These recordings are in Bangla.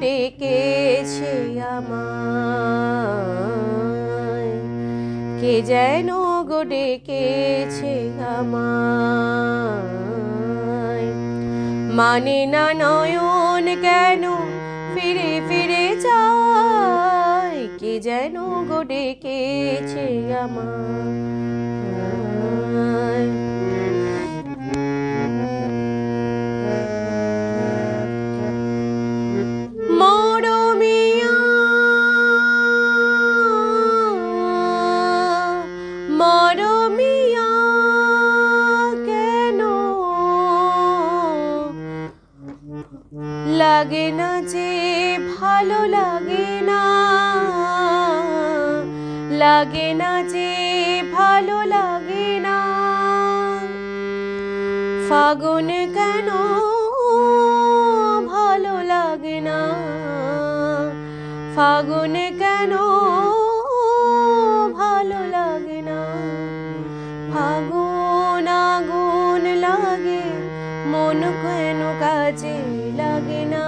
ডেকেছে আমায়, কে যেন গো ডেকেছে আমায়। মানে না নয়ন কেন ফিরে ফিরে যায়, কে যেন গো ডেকেছে আমায়। মরমিয়া মরমিয়া কেন লাগে না যে ভালো লাগে না, লাগে না যে ভালো লাগে না। ফাগুন কেন ভালো লাগে না, ফাগুন কেন ভালো লাগে না। ফাগুন আগুন লাগে মন কেন কাজে লাগে না,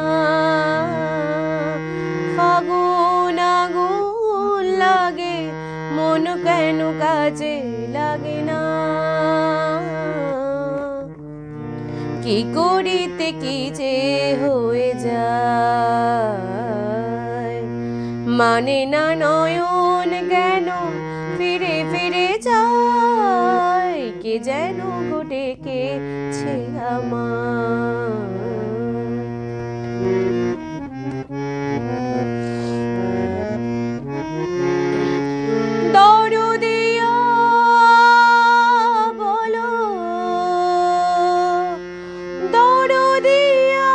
ফাগুন আগুন লাগে মন কেন কাজে লাগে না। কি করিতে কি যে হয়ে যায়, মানে না নয়ন কেন ফিরে ফিরে যায়, কে যেন গো ডেকেছে আমায়। দরদিয়া বলো, দরদিয়া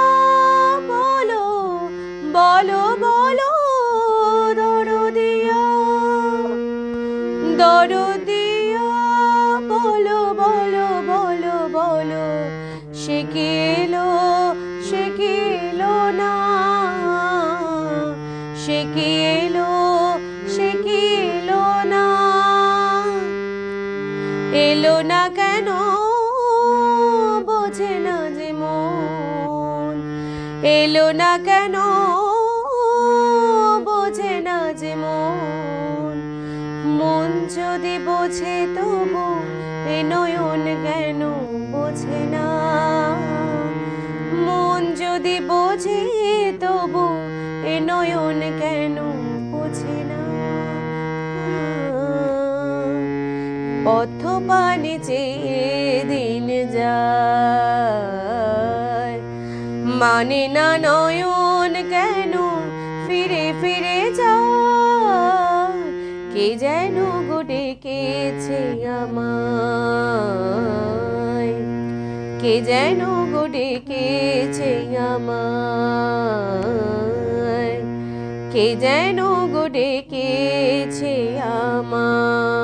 বলো, বলো বলো দরদিয়া, দরদিয়া বলো বলো বলো বলো, সে কি এলো সে কি এলো না, সে কি এলো সে কি এলো না। এলো না কেন বোঝে না যে মন, এলো না কেন বোঝে না যে মন। মন যদি বোঝে তবু এ নয়ন কেন বোঝে না, মন যদি বোঝে তবু এ নয়ন কেন বোঝে না। পথ পানে চেয়ে দিন যায়, মানে না নয়ন কেন ফিরে ফিরে যায়, কে যেন গো ডেকেছে আমায়, কে যেন গো ডেকেছে আমায়, কে যেন গো ডেকেছে আমায়।